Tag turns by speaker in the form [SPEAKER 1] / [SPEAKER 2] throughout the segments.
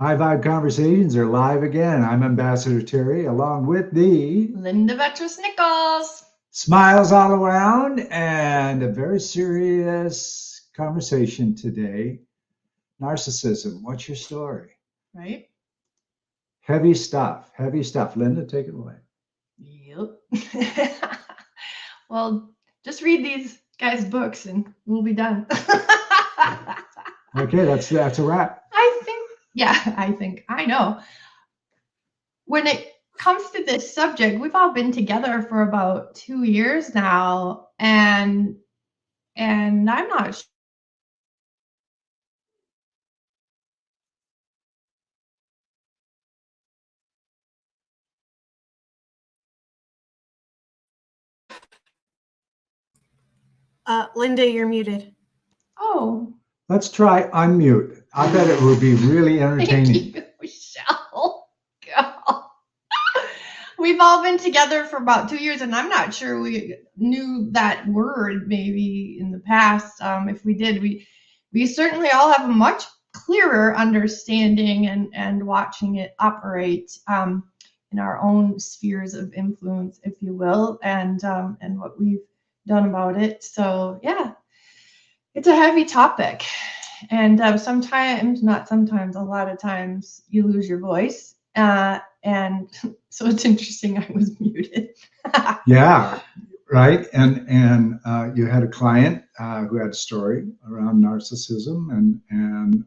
[SPEAKER 1] High Vibe Conversations are live again. I'm Ambassador Terry, along with the
[SPEAKER 2] Linda Vetrus Nichols,
[SPEAKER 1] smiles all around, and a very serious conversation today. Narcissism. What's your story?
[SPEAKER 2] right?
[SPEAKER 1] Heavy stuff. Heavy stuff. Linda, take it away.
[SPEAKER 2] Yep. Well, just read these guys' books and we'll be done.
[SPEAKER 1] Okay, that's a wrap.
[SPEAKER 2] I know. When it comes to this subject, we've all been together for about 2 years now, and I'm not sure.
[SPEAKER 3] Linda, you're muted.
[SPEAKER 2] Oh,
[SPEAKER 1] Let's try unmute. I bet it will be really entertaining.
[SPEAKER 2] thank you, Michelle. God. We've all been together for about 2 years, and I'm not sure we knew that word maybe in the past. If we did, we certainly all have a much clearer understanding and watching it operate in our own spheres of influence, if you will, and what we've done about it. So yeah, it's a heavy topic, and sometimes, not sometimes, a lot of times, you lose your voice. And so it's interesting I was muted.
[SPEAKER 1] Yeah, right. And you had a client who had a story around narcissism, and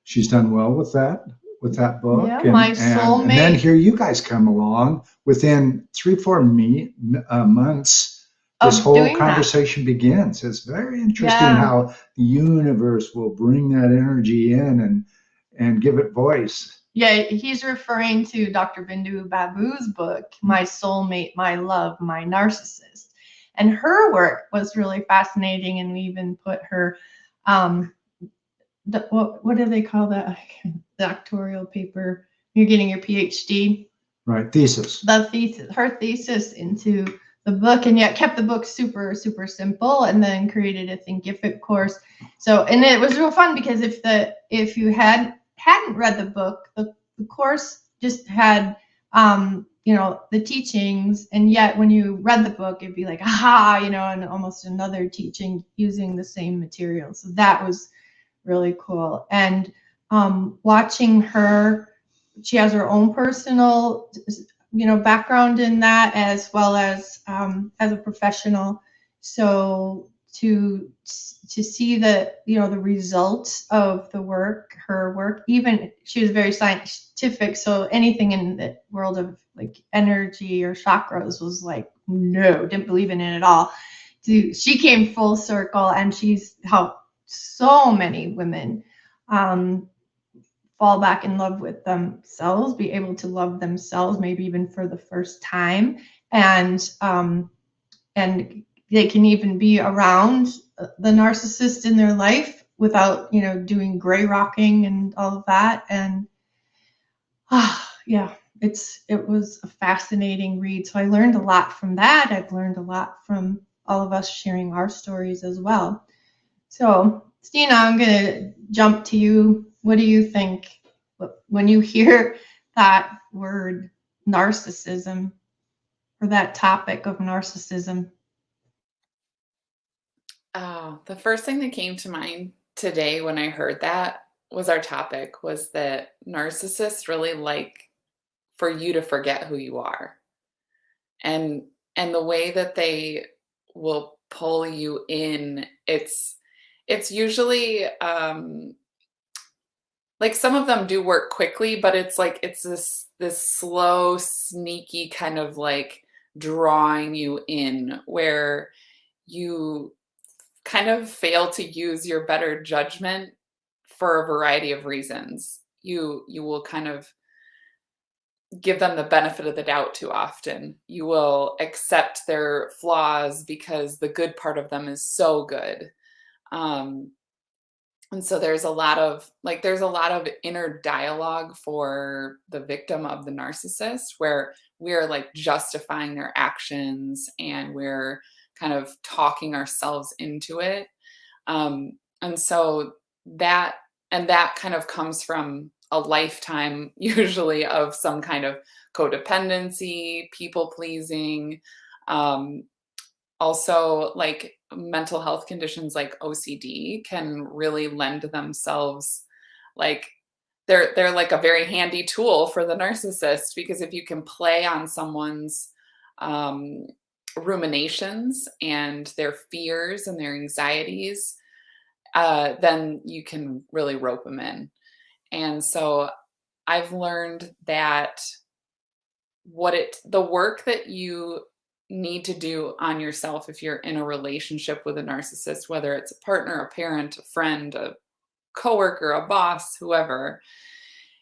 [SPEAKER 1] she's done well with that book.
[SPEAKER 2] Yeah,
[SPEAKER 1] and,
[SPEAKER 2] my
[SPEAKER 1] and
[SPEAKER 2] soulmate.
[SPEAKER 1] then here you guys come along within 3-4 months. This
[SPEAKER 2] Of
[SPEAKER 1] whole
[SPEAKER 2] doing that.
[SPEAKER 1] conversation begins. It's very interesting
[SPEAKER 2] Yeah.
[SPEAKER 1] how the universe will bring that energy in and give it voice.
[SPEAKER 2] Yeah, he's referring to Dr. Bindu Babu's book, My Soulmate, My Love, My Narcissist. And her work was really fascinating, and we even put her, what do they call that? Doctoral paper. You're getting your PhD.
[SPEAKER 1] Right, thesis.
[SPEAKER 2] Her thesis into the book, and yet kept the book super, super simple, and then created a Thinkific course. So, and it was real fun because if you hadn't read the book, the course just had the teachings, and yet when you read the book, it'd be like aha, and almost another teaching using the same material. So that was really cool. And watching her, she has her own personal background in that, as well as a professional. So to see the the results of her work, even she was very scientific, so anything in the world of like energy or chakras was like, no, didn't believe in it at all. She came full circle, and she's helped so many women fall back in love with themselves, be able to love themselves, maybe even for the first time, and they can even be around the narcissist in their life without doing gray rocking and all of that. And yeah, it was a fascinating read. So I learned a lot from that. I've learned a lot from all of us sharing our stories as well. So Stina, I'm going to jump to you. What do you think when you hear that word narcissism, or that topic of narcissism?
[SPEAKER 4] Oh, the first thing that came to mind today when I heard that was our topic, was that narcissists really like for you to forget who you are. And the way that they will pull you in, it's usually like some of them do work quickly, but it's like it's this slow, sneaky kind of like drawing you in, where you kind of fail to use your better judgment for a variety of reasons. You will kind of give them the benefit of the doubt too often. You will accept their flaws because the good part of them is so good. And so there's a lot of inner dialogue for the victim of the narcissist, where we're like justifying their actions and we're kind of talking ourselves into it. And so that kind of comes from a lifetime usually of some kind of codependency, people pleasing, um, also like mental health conditions like OCD can really lend themselves, like they're like a very handy tool for the narcissist, because if you can play on someone's um, ruminations and their fears and their anxieties, then you can really rope them in. And so I've learned that the work that you need to do on yourself if you're in a relationship with a narcissist, whether it's a partner, a parent, a friend, a coworker, a boss, whoever,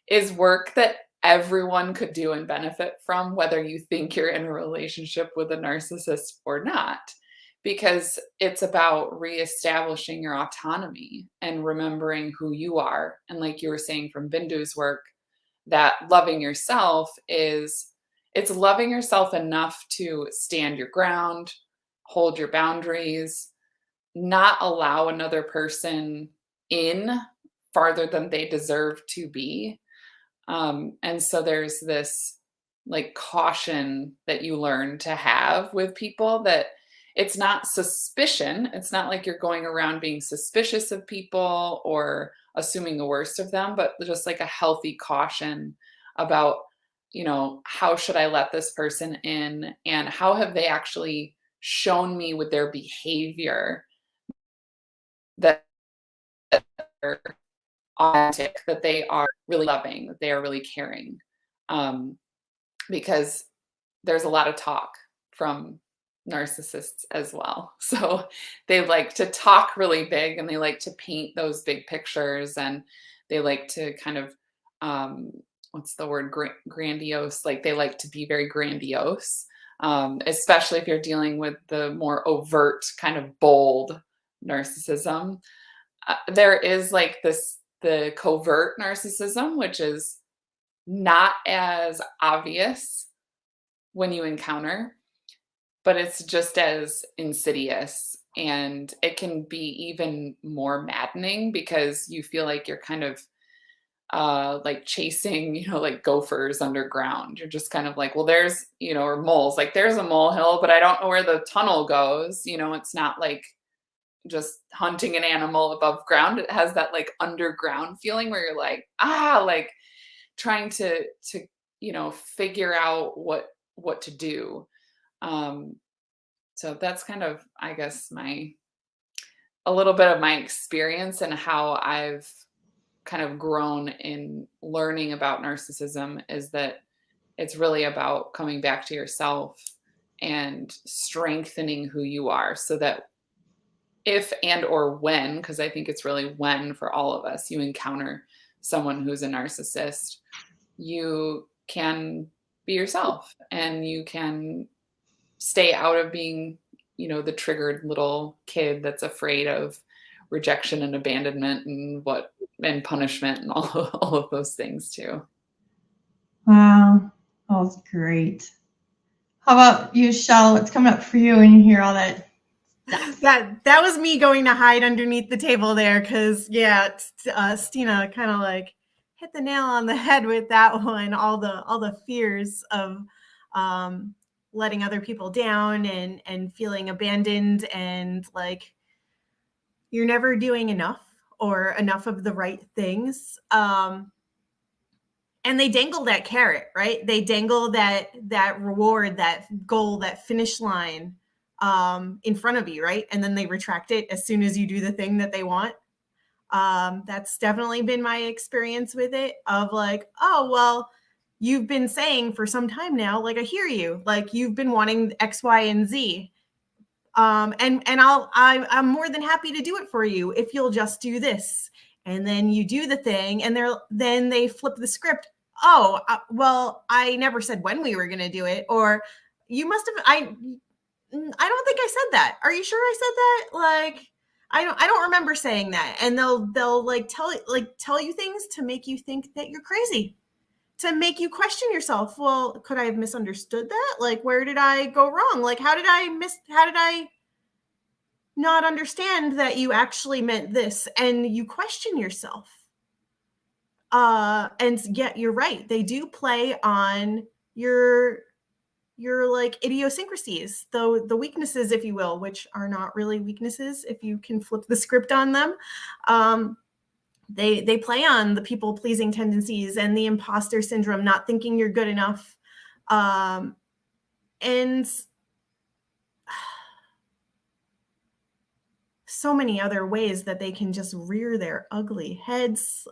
[SPEAKER 4] is work that everyone could do and benefit from, whether you think you're in a relationship with a narcissist or not. Because it's about reestablishing your autonomy and remembering who you are. And like you were saying from Bindu's work, that loving yourself it's loving yourself enough to stand your ground, hold your boundaries, not allow another person in farther than they deserve to be. And so there's this like caution that you learn to have with people, that it's not suspicion. It's not like you're going around being suspicious of people or assuming the worst of them, but just like a healthy caution about, how should I let this person in, and how have they actually shown me with their behavior that they're authentic, that they are really loving, that they are really caring. Because there's a lot of talk from narcissists as well. So they like to talk really big, and they like to paint those big pictures, and they like to kind of, what's the word, grandiose, like they like to be very grandiose, especially if you're dealing with the more overt kind of bold narcissism. There is like the covert narcissism, which is not as obvious when you encounter, but it's just as insidious, and it can be even more maddening because you feel like you're kind of like chasing, like gophers underground. You're just kind of like, well, there's, or moles, like there's a molehill, but I don't know where the tunnel goes. It's not like just hunting an animal above ground. It has that like underground feeling where you're like, like trying to figure out what to do. So that's kind of, I guess, a little bit of my experience and how I've kind of grown in learning about narcissism, is that it's really about coming back to yourself and strengthening who you are, so that if and or when, because I think it's really when for all of us, you encounter someone who's a narcissist, you can be yourself and you can stay out of being, the triggered little kid that's afraid of rejection and abandonment and punishment and all of those things too.
[SPEAKER 2] Wow, that was great. How about you, Shell? What's coming up for you when you hear all that stuff?
[SPEAKER 3] That was me going to hide underneath the table there, because Stina kind of like hit the nail on the head with that one. All the fears of letting other people down and feeling abandoned, and like you're never doing enough or enough of the right things. And they dangle that carrot, right? They dangle that reward, that goal, that finish line in front of you, right? And then they retract it as soon as you do the thing that they want. That's definitely been my experience with it, of like, oh, well, you've been saying for some time now, like, I hear you, like you've been wanting X, Y, and Z. And I'm more than happy to do it for you if you'll just do this. And then you do the thing, and then they flip the script. Oh, well, I never said when we were going to do it, or you must have. I don't think I said that. Are you sure I said that? Like, I don't remember saying that. And they'll like tell you things to make you think that you're crazy, to make you question yourself. Well, could I have misunderstood that? Like, where did I go wrong? Like, how did I not understand that you actually meant this? And you question yourself. And yeah, you're right. They do play on your like idiosyncrasies, though the weaknesses, if you will, which are not really weaknesses if you can flip the script on them. They play on the people pleasing tendencies and the imposter syndrome, not thinking you're good enough. And so many other ways that they can just rear their ugly heads,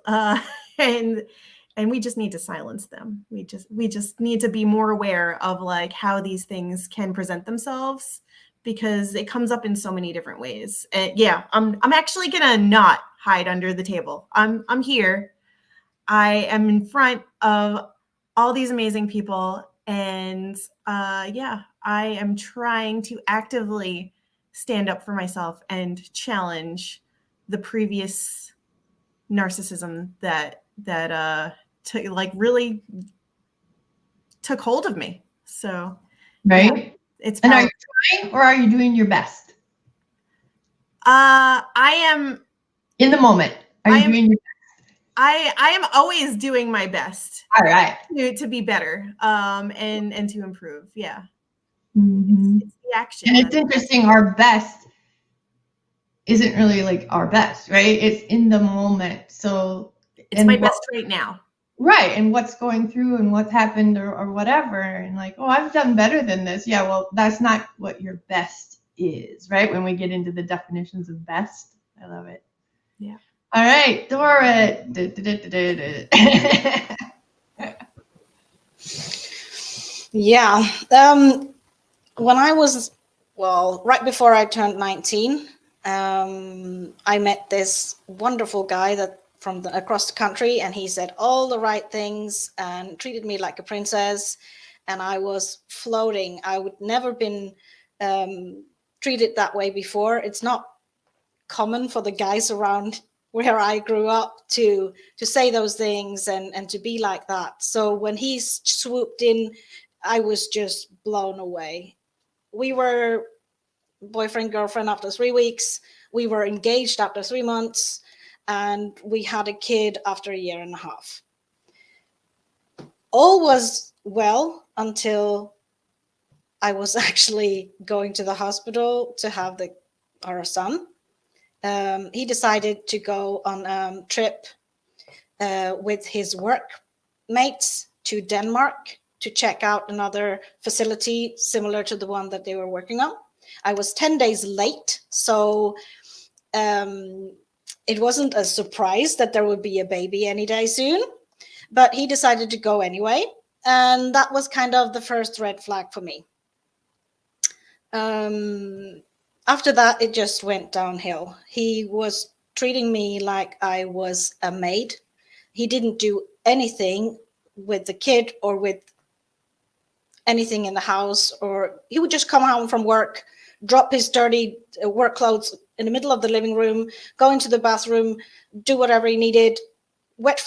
[SPEAKER 3] and we just need to silence them. We just need to be more aware of like how these things can present themselves, because it comes up in so many different ways. And yeah, I'm actually gonna not hide under the table. I'm here. I am in front of all these amazing people, and yeah, I am trying to actively stand up for myself and challenge the previous narcissism that really took hold of me. So
[SPEAKER 2] Right.
[SPEAKER 3] yeah, it's
[SPEAKER 2] And are you
[SPEAKER 3] powerful.
[SPEAKER 2] trying, or are you doing your best
[SPEAKER 3] I am
[SPEAKER 2] in the moment? Are
[SPEAKER 3] I
[SPEAKER 2] you
[SPEAKER 3] am
[SPEAKER 2] doing your
[SPEAKER 3] I am always doing my best
[SPEAKER 2] all right?
[SPEAKER 3] to be better, and to improve. Yeah.
[SPEAKER 2] Mhm.
[SPEAKER 3] It's the action.
[SPEAKER 2] And it's interesting, our best isn't really like our best, right? It's in the moment. So
[SPEAKER 3] It's my best right now.
[SPEAKER 2] right, and what's going through and what's happened or whatever, and like, oh, I've done better than this. Yeah, well, that's not what your best is, right? When we get into the definitions of best. I love it.
[SPEAKER 3] Yeah.
[SPEAKER 2] All right, Dora.
[SPEAKER 5] Yeah. When I was, well, right before I turned 19, I met this wonderful guy that from across the country, and he said all the right things and treated me like a princess, and I was floating. I would never been treated that way before. It's not common for the guys around where I grew up to say those things and to be like that. So when he swooped in, I was just blown away. We were boyfriend, girlfriend after 3 weeks. We were engaged after 3 months, and we had a kid after a year and a half. All was well until I was actually going to the hospital to have our son. He decided to go on a trip with his workmates to Denmark to check out another facility similar to the one that they were working on. I was 10 days late, so it wasn't a surprise that there would be a baby any day soon, but he decided to go anyway, and that was kind of the first red flag for me. After that, it just went downhill. He was treating me like I was a maid. He didn't do anything with the kid or with anything in the house, or he would just come home from work, drop his dirty work clothes in the middle of the living room, go into the bathroom, do whatever he needed, wet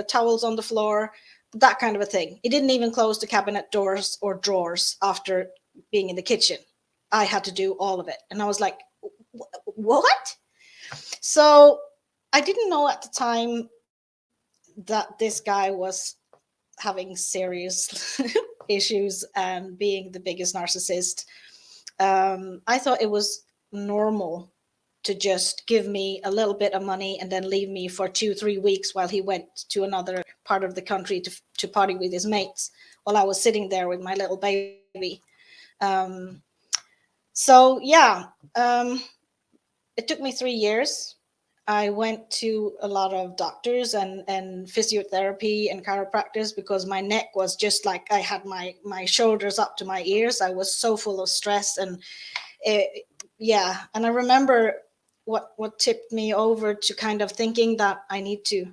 [SPEAKER 5] towels on the floor, that kind of a thing. He didn't even close the cabinet doors or drawers after being in the kitchen. I had to do all of it. And I was like, what? So I didn't know at the time that this guy was having serious issues and being the biggest narcissist. I thought it was normal to just give me a little bit of money and then leave me for 2-3 weeks while he went to another part of the country to party with his mates while I was sitting there with my little baby. So yeah, it took me 3 years. I went to a lot of doctors and physiotherapy and chiropractors because my neck was just like I had my shoulders up to my ears. I was so full of stress, and yeah. And I remember what tipped me over to kind of thinking that I need to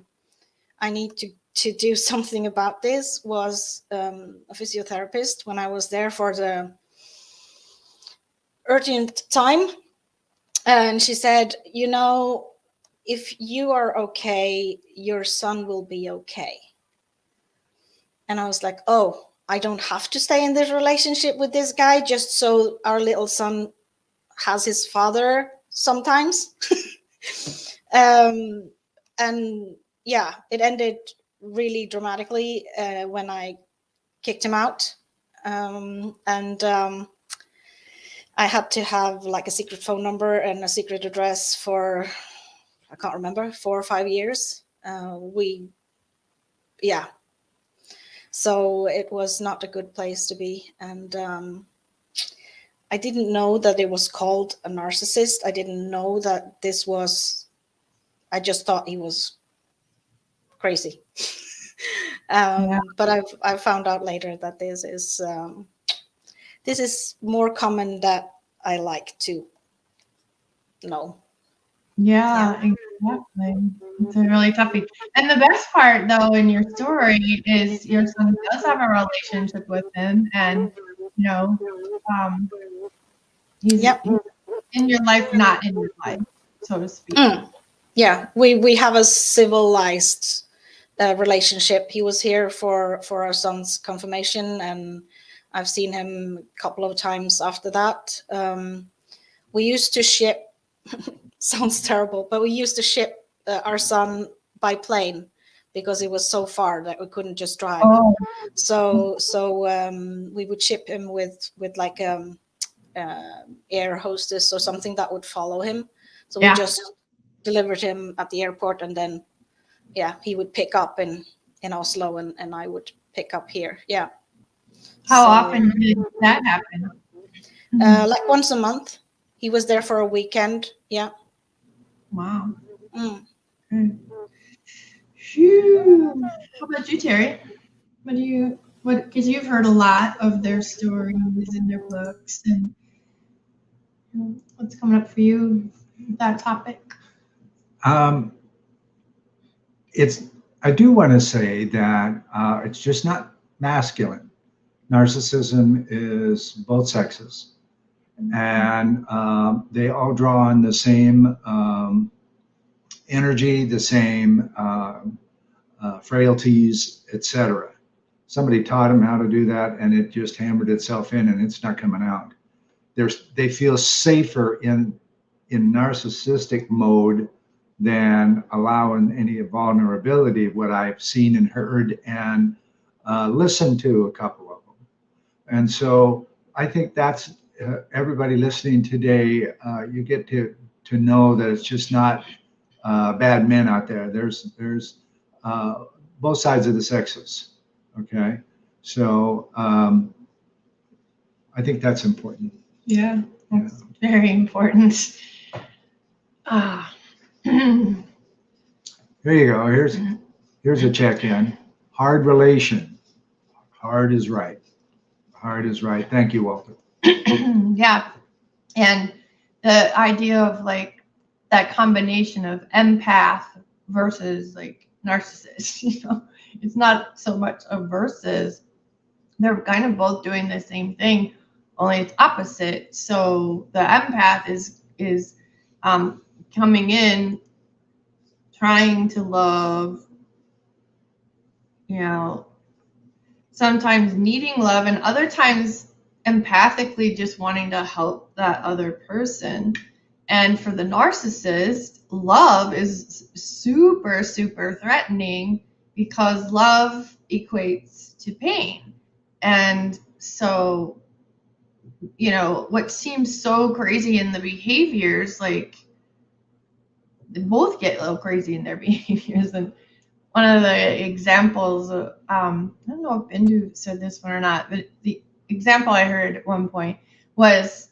[SPEAKER 5] do something about this was a physiotherapist when I was there for the urgent time. And she said, you know, if you are okay, your son will be okay. And I was like, oh, I don't have to stay in this relationship with this guy just so our little son has his father sometimes. And yeah, it ended really dramatically when I kicked him out. And I had to have like a secret phone number and a secret address for, I can't remember, 4 or 5 years. Yeah. So it was not a good place to be. And I didn't know that it was called a narcissist. I didn't know that this was, I just thought he was crazy. But I found out later that this is more common that I like to know.
[SPEAKER 2] Yeah, exactly. It's a really toughie. And the best part, though, in your story is your son does have a relationship with him, and you know, he's
[SPEAKER 5] Yep.
[SPEAKER 2] in your life, not in your life, so to speak.
[SPEAKER 5] Yeah, we have a civilized relationship. He was here for our son's confirmation, and I've seen him a couple of times after that. We used to ship, sounds terrible, but we used to ship our son by plane because it was so far that we couldn't just drive.
[SPEAKER 2] Oh,
[SPEAKER 5] So we would ship him with like air hostess or something that would follow him. So
[SPEAKER 2] yeah.
[SPEAKER 5] we just delivered him at the airport, and then he would pick up in Oslo, and I would pick up here. Yeah.
[SPEAKER 2] How often did that happen?
[SPEAKER 5] Like once a month. He was there for a weekend. Yeah.
[SPEAKER 2] Wow.
[SPEAKER 5] Mm.
[SPEAKER 2] Phew. How about you, Terry? Because you've heard a lot of their stories in their books, and what's coming up for you with that topic?
[SPEAKER 1] I do want to say that it's just not masculine. Narcissism is both sexes, and they all draw on the same energy, the same frailties, etc. Somebody taught them how to do that, and it just hammered itself in, and it's not coming out. They feel safer in narcissistic mode than allowing any vulnerability, what I've seen and heard and listened to a couple of them. And so I think that's everybody listening today, you get to know that it's just not bad men out there. There's both sides of the sexes. Okay. So I think that's important.
[SPEAKER 2] Yeah, that's very important.
[SPEAKER 1] Here you go. Here's a check-in. Hard relation. Hard is right. Hard is right. Thank you, Walter.
[SPEAKER 2] Yeah. And the idea of like that combination of empath versus like narcissist, it's not so much a versus. They're kind of both doing the same thing, only it's opposite. So the empath is coming in, trying to love, sometimes needing love, and other times empathically just wanting to help that other person. And for the narcissist, love is super, super threatening because love equates to pain. And so, what seems so crazy in the behaviors, like they both get a little crazy in their behaviors. And one of the examples, I don't know if Bindu said this one or not, but the example I heard at one point was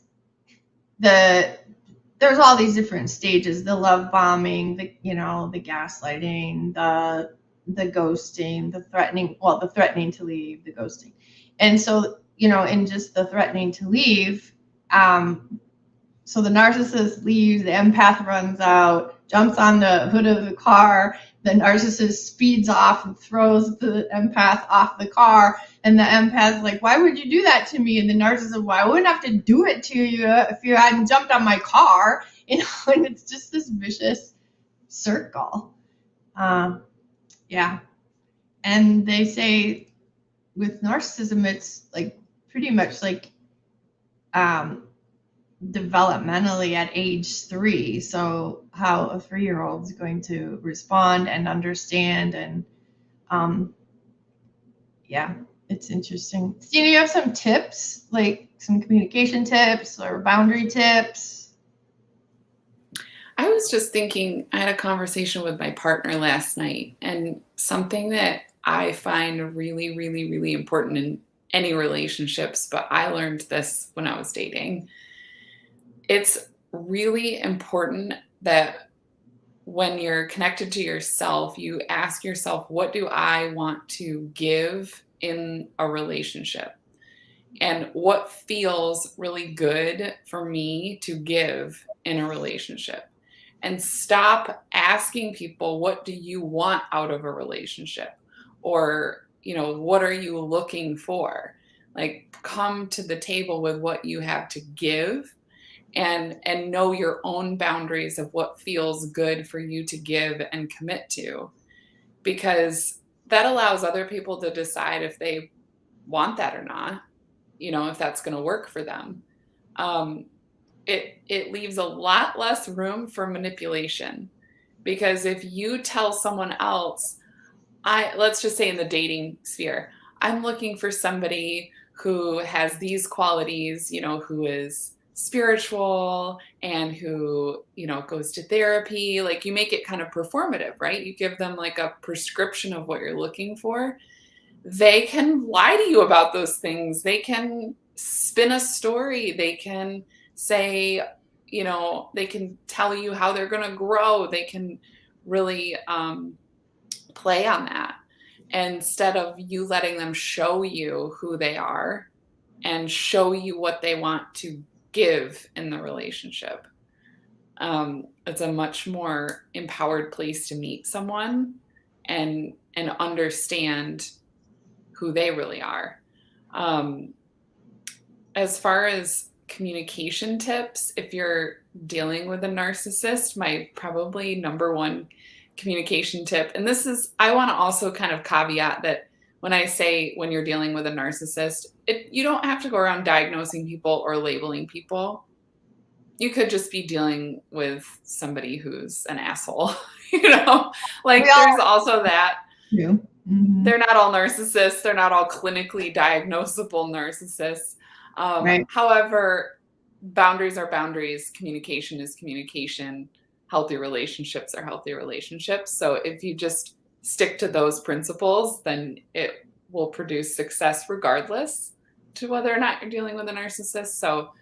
[SPEAKER 2] there's all these different stages: the love bombing, the gaslighting, the ghosting, the threatening to leave, the ghosting. And so, in just the threatening to leave, so the narcissist leaves, the empath runs out, jumps on the hood of the car, the narcissist speeds off and throws the empath off the car, and the empath's like, why would you do that to me? And the narcissist, well, I wouldn't have to do it to you if you hadn't jumped on my car. And it's just this vicious circle. Yeah. And they say with narcissism, it's like pretty much like developmentally at age 3. So how a 3-year-old is going to respond and understand, and yeah, it's interesting. Steve, do you have some tips, like some communication tips or boundary tips?
[SPEAKER 4] I was just thinking, I had a conversation with my partner last night, and something that I find really, really, really important in any relationships, but I learned this when I was dating. It's really important that when you're connected to yourself, you ask yourself, what do I want to give in a relationship? And what feels really good for me to give in a relationship? And stop asking people, what do you want out of a relationship? Or, what are you looking for? Like, come to the table with what you have to give, and know your own boundaries of what feels good for you to give and commit to, because that allows other people to decide if they want that or not, if that's going to work for them. It leaves a lot less room for manipulation, because if you tell someone else, let's just say in the dating sphere, I'm looking for somebody who has these qualities, who is spiritual and who, goes to therapy. Like, you make it kind of performative, right? You give them like a prescription of what you're looking for. They can lie to you about those things. They can spin a story. They can say, they can tell you how they're going to grow. They can really play on that, instead of you letting them show you who they are and show you what they want to give in the relationship. It's a much more empowered place to meet someone and understand who they really are. As far as communication tips, if you're dealing with a narcissist, my probably number one communication tip, and this is, I want to also kind of caveat that when I say when you're dealing with a narcissist, you don't have to go around diagnosing people or labeling people. You could just be dealing with somebody who's an asshole, like there's also that.
[SPEAKER 2] Yeah. Mm-hmm.
[SPEAKER 4] They're not all narcissists. They're not all clinically diagnosable narcissists.
[SPEAKER 2] Right.
[SPEAKER 4] However, boundaries are boundaries. Communication is communication. Healthy relationships are healthy relationships. So if you just stick to those principles, then it will produce success regardless to whether or not you're dealing with a narcissist. So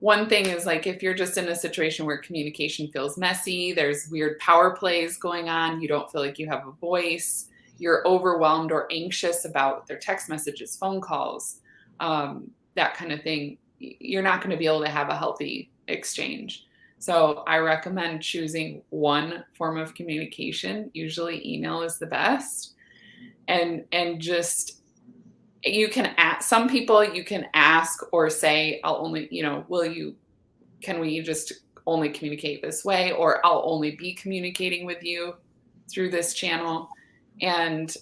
[SPEAKER 4] one thing is, like, if you're just in a situation where communication feels messy, there's weird power plays going on, you don't feel like you have a voice, you're overwhelmed or anxious about their text messages, phone calls, that kind of thing, you're not going to be able to have a healthy exchange. So I recommend choosing one form of communication. Usually email is the best. And just, you can ask some people, you can ask or say, I'll only, can we just only communicate this way? Or I'll only be communicating with you through this channel. And,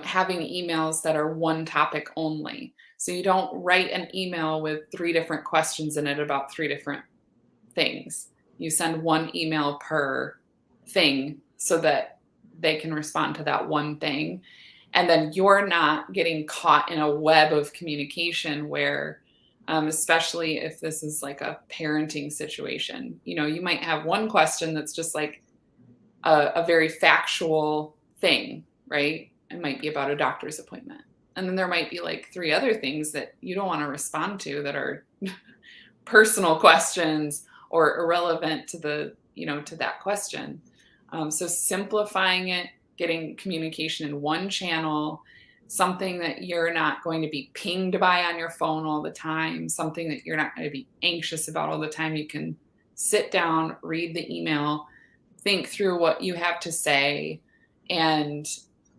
[SPEAKER 4] having emails that are one topic only. So you don't write an email with 3 different questions in it about 3 different things. You send one email per thing so that they can respond to that one thing. And then you're not getting caught in a web of communication where, especially if this is like a parenting situation, you might have one question that's just like a very factual thing, right? It might be about a doctor's appointment. And then there might be like 3 other things that you don't want to respond to that are personal questions or irrelevant to the, to that question. So simplifying it, getting communication in one channel, something that you're not going to be pinged by on your phone all the time, something that you're not going to be anxious about all the time. You can sit down, read the email, think through what you have to say, and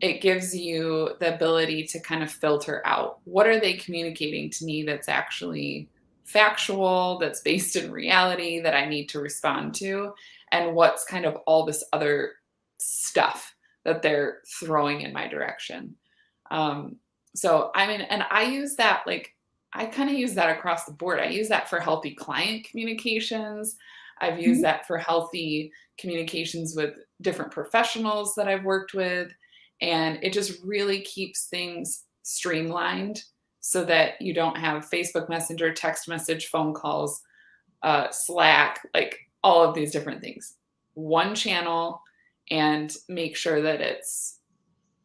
[SPEAKER 4] it gives you the ability to kind of filter out, what are they communicating to me that's actually factual, that's based in reality, that I need to respond to, and what's kind of all this other stuff that they're throwing in my direction. So, I mean, and I use that, like, I kind of use that across the board. I use that for healthy client communications. I've used that for healthy communications with different professionals that I've worked with. And it just really keeps things streamlined so that you don't have Facebook Messenger, text message, phone calls, Slack, like all of these different things. One channel, and make sure that it's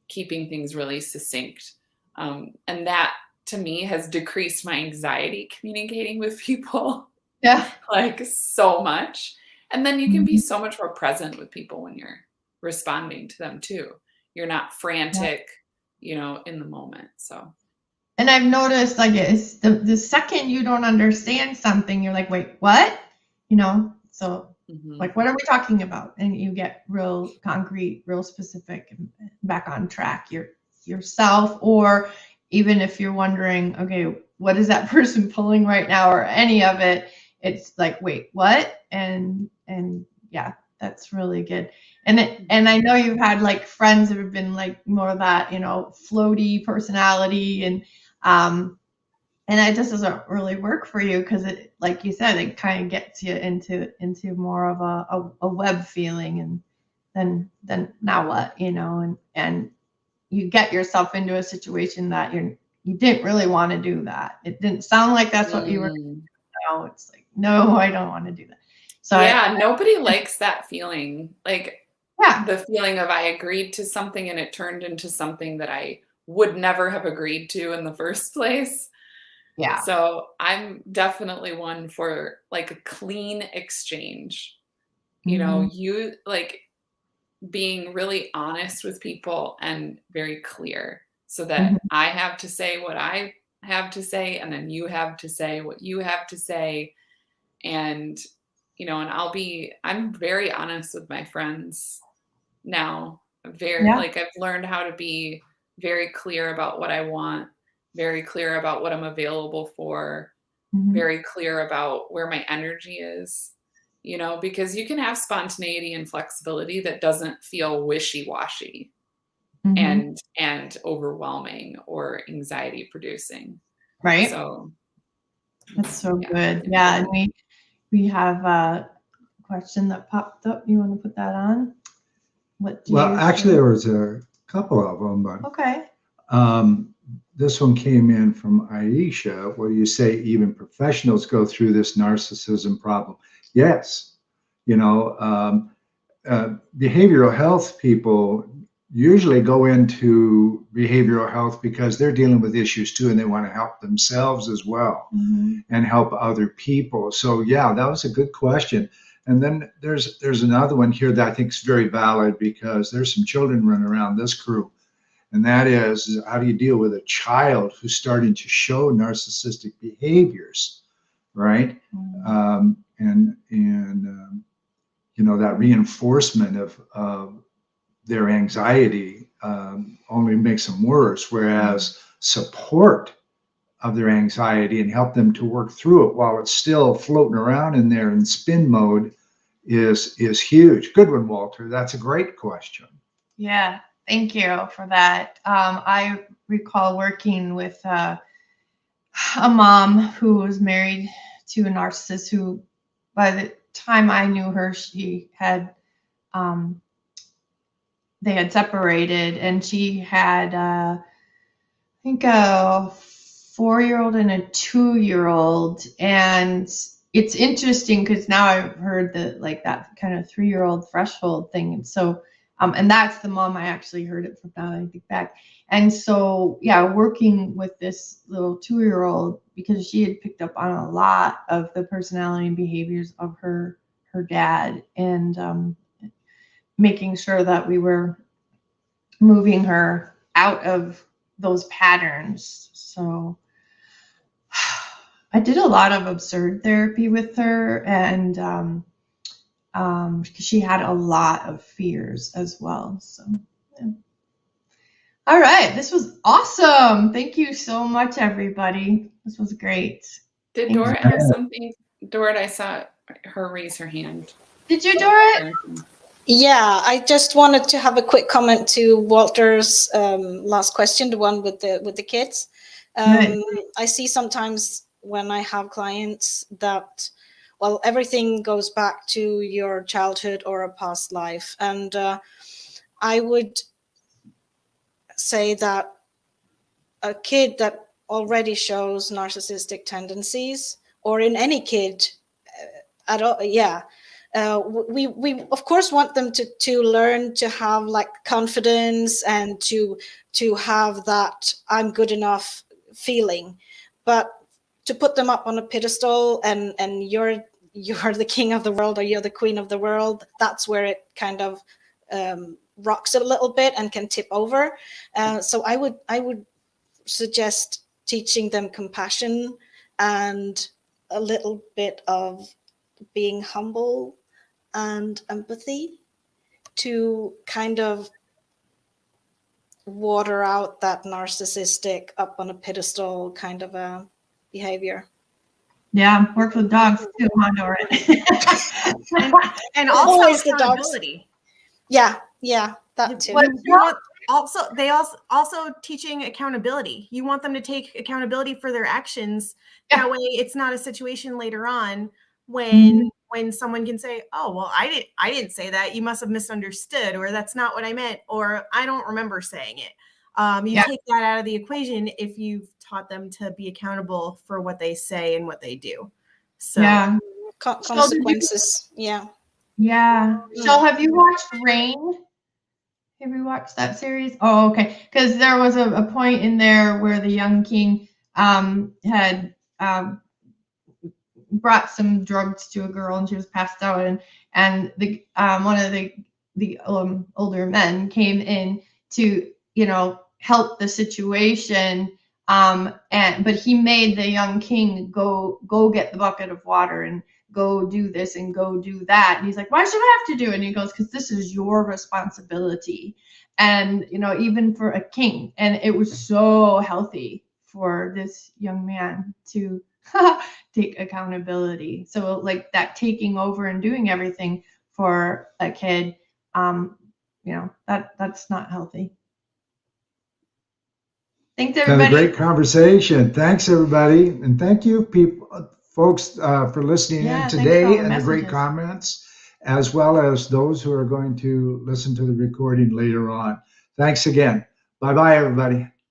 [SPEAKER 4] keeping things really succinct. And that, to me, has decreased my anxiety communicating with people.
[SPEAKER 2] Yeah.
[SPEAKER 4] Like so much. And then you can be so much more present with people when you're responding to them too. You're not frantic, you know, in the moment. So.
[SPEAKER 2] And I've noticed, like, it's the second you don't understand something, you're like, wait, what? You know, so like, what are we talking about? And you get real concrete, real specific, and back on track yourself. Or even if you're wondering, okay, what is that person pulling right now, or any of it, it's like, wait, what? And yeah, that's really good. And I know you've had like friends that have been like more of that, you know, floaty personality, and it just doesn't really work for you, because it, like you said, it kind of gets you into more of a web feeling, and then now what, you know, and you get yourself into a situation that you didn't really want to do that. It didn't sound like that's what you were doing. Now it's like, no, I don't want to do that. So
[SPEAKER 4] yeah, nobody likes that feeling. Like,
[SPEAKER 2] yeah,
[SPEAKER 4] the feeling of I agreed to something and it turned into something that I would never have agreed to in the first place.
[SPEAKER 2] yeah.
[SPEAKER 4] So I'm definitely one for like a clean exchange. You know, you like being really honest with people and very clear, so that I have to say what I have to say, and then you have to say what you have to say. And, you know, and I'm very honest with my friends now. Like, I've learned how to be very clear about what I want, very clear about what I'm available for, very clear about where my energy is, you know, because you can have spontaneity and flexibility that doesn't feel wishy-washy and overwhelming or anxiety producing.
[SPEAKER 2] Right.
[SPEAKER 4] So
[SPEAKER 2] that's so good. Yeah. And we have a question that popped up. You want to put that on?
[SPEAKER 1] Actually, there was a couple of them, but
[SPEAKER 2] okay.
[SPEAKER 1] This one came in from Aisha. What do you say? Even professionals go through this narcissism problem. Yes, you know, behavioral health people usually go into behavioral health because they're dealing with issues too, and they want to help themselves as well and help other people. So yeah, that was a good question. And then there's another one here that I think is very valid, because there's some children running around this crew, and that is, how do you deal with a child who's starting to show narcissistic behaviors, right? You know, that reinforcement of their anxiety only makes them worse, whereas support of their anxiety and help them to work through it while it's still floating around in there in spin mode is huge. Good one, Walter. That's a great question.
[SPEAKER 2] Yeah, thank you for that. I recall working with a mom who was married to a narcissist who, by the time I knew her, she had they had separated, and she had I think a 4-year-old and a 2-year-old. And it's interesting because now I've heard that, like, that kind of 3-year-old threshold thing. And so and that's the mom I actually heard it from, now I think back. And so yeah, working with this little 2-year-old, because she had picked up on a lot of the personality and behaviors of her dad, and making sure that we were moving her out of those patterns. So I did a lot of absurd therapy with her, and she had a lot of fears as well. So yeah. All right, this was awesome. Thank you so much, everybody. This was great.
[SPEAKER 4] Did Dora have something? Dora, I saw her raise her hand.
[SPEAKER 2] Did you, Dora?
[SPEAKER 5] Yeah, I just wanted to have a quick comment to Walter's last question, the one with the kids.
[SPEAKER 2] Right.
[SPEAKER 5] I see sometimes when I have clients that, well, everything goes back to your childhood or a past life. And I would say that a kid that already shows narcissistic tendencies, or in any kid at all, yeah, we of course want them to learn to have like confidence and to have that I'm good enough feeling, but to put them up on a pedestal and you're the king of the world or you're the queen of the world, that's where it kind of rocks a little bit and can tip over. So I would suggest teaching them compassion and a little bit of being humble and empathy to kind of water out that narcissistic up on a pedestal kind of a behavior.
[SPEAKER 2] Yeah, works with dogs too, huh, Doran?
[SPEAKER 3] And also
[SPEAKER 5] Always the dogs.
[SPEAKER 3] accountability.
[SPEAKER 5] Yeah, that too.
[SPEAKER 3] You want also teaching accountability. You want them to take accountability for their actions.
[SPEAKER 2] Yeah.
[SPEAKER 3] That way it's not a situation later on when someone can say, oh, well, I didn't say that. You must have misunderstood, or that's not what I meant, or I don't remember saying it. You take that out of the equation if you've taught them to be accountable for what they say and what they do. So
[SPEAKER 2] Yeah.
[SPEAKER 5] Consequences. Yeah.
[SPEAKER 2] Shell, have you watched Rain? Have you watched that series? Oh, okay. Because there was a point in there where the young king had brought some drugs to a girl and she was passed out, and the one of the older men came in to help the situation, but he made the young king go get the bucket of water and go do this and go do that, and he's like, why should I have to do it? And he goes, because this is your responsibility, and even for a king. And it was so healthy for this young man to take accountability. So like that taking over and doing everything for a kid, that's not healthy. Thanks, everybody.
[SPEAKER 1] Been a great conversation. Thanks, everybody. And thank you, folks, for listening in today and the great comments, as well as those who are going to listen to the recording later on. Thanks again. Bye-bye, everybody.